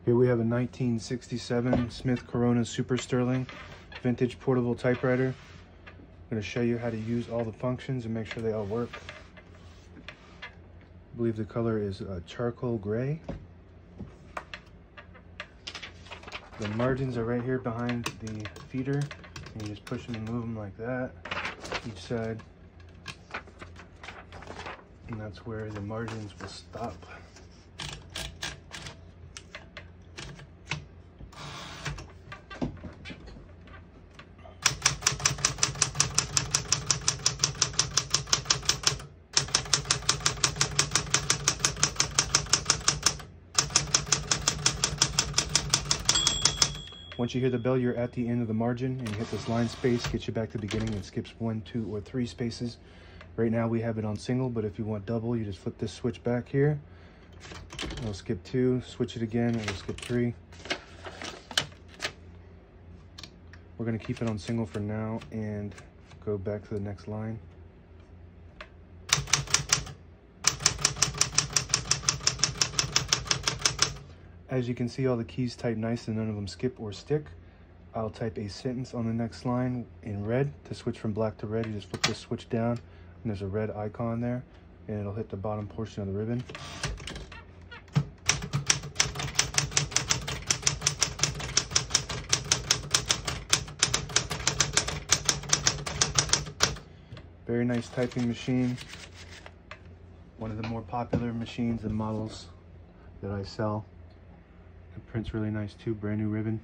Here we have a 1967 Smith Corona Super Sterling vintage portable typewriter. I'm going to show you how to use all the functions and make sure they all work. I believe the color is charcoal gray. The margins are right here behind the feeder, and you just push them and move them like that, each side. And that's where the margins will stop. Once you hear the bell, you're at the end of the margin, and you hit this line space, gets you back to the beginning. It skips 1, 2, or 3 spaces. Right now we have it on single, but if you want double, you just flip this switch back here. It'll skip 2, switch it again, it'll skip 3. We're gonna keep it on single for now and go back to the next line. As you can see, all the keys type nice and none of them skip or stick. I'll type a sentence on the next line in red. To switch from black to red, you just flip this switch down, and there's a red icon there, and it'll hit the bottom portion of the ribbon. Very nice typing machine. One of the more popular machines and models that I sell. It prints really nice too, brand new ribbon.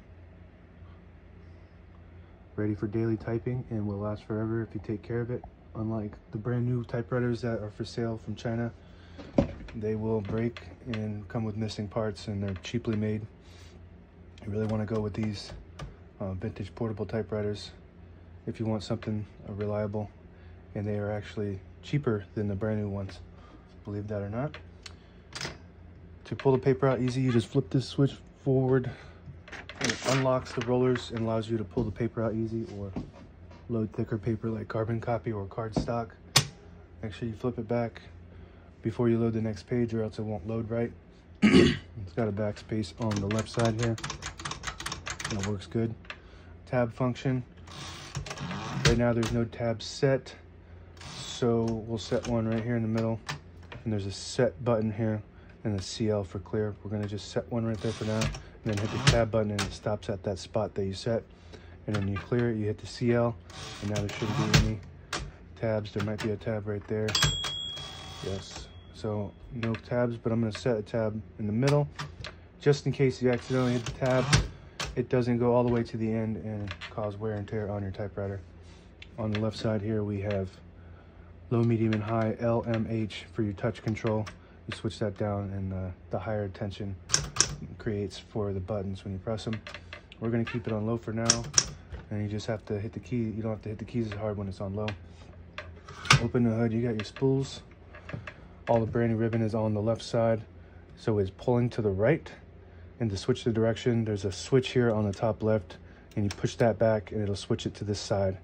Ready for daily typing and will last forever if you take care of it. Unlike the brand new typewriters that are for sale from China, they will break and come with missing parts, and they're cheaply made. You really want to go with these vintage portable typewriters if you want something reliable, and they are actually cheaper than the brand new ones, believe that or not. To pull the paper out easy, you just flip this switch forward, and it unlocks the rollers and allows you to pull the paper out easy or load thicker paper like carbon copy or cardstock. Make sure you flip it back before you load the next page, or else it won't load right. It's got a backspace on the left side here. That works good. Tab function. Right now there's no tabs set, so we'll set one right here in the middle, and there's a set button here and the CL for clear. We're gonna just set one right there for now, and then hit the tab button, and it stops at that spot that you set. And then you clear it, you hit the CL, and now there shouldn't be any tabs. There might be a tab right there. Yes, so no tabs, but I'm gonna set a tab in the middle, just in case you accidentally hit the tab. It doesn't go all the way to the end and cause wear and tear on your typewriter. On the left side here, we have low, medium, and high LMH for your touch control. You switch that down, and the higher tension creates for the buttons when you press them. We're gonna keep it on low for now, and you just have to hit the key. You don't have to hit the keys as hard when it's on low. Open the hood, you got your spools. All the brand new ribbon is on the left side, so it's pulling to the right. And to switch the direction, there's a switch here on the top left, and you push that back and it'll switch it to this side.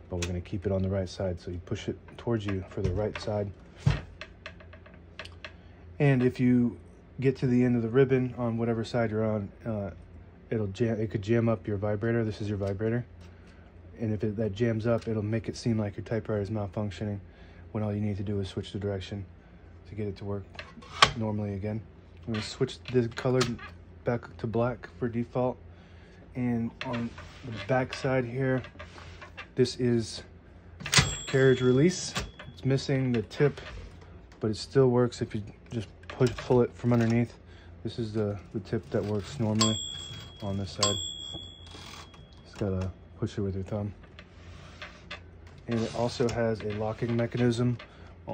But we're gonna keep it on the right side, so you push it towards you for the right side. And if you get to the end of the ribbon on whatever side you're on, it could jam up your vibrator. This is your vibrator. And if that jams up, it'll make it seem like your typewriter is malfunctioning, when all you need to do is switch the direction to get it to work normally again. I'm gonna switch the color back to black for default. And on the back side here, this is carriage release. It's missing the tip, but it still works if you just pull it from underneath. This is the tip that works normally on this side. Just gotta push it with your thumb. And it also has a locking mechanism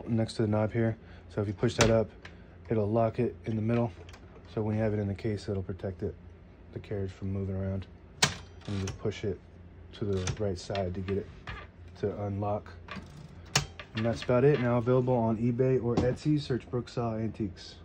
next to the knob here. So if you push that up, it'll lock it in the middle. So when you have it in the case, it'll protect it, the carriage, from moving around. And you just push it to the right side to get it to unlock. And that's about it. Now available on eBay or Etsy. Search Brooksaw Antiques.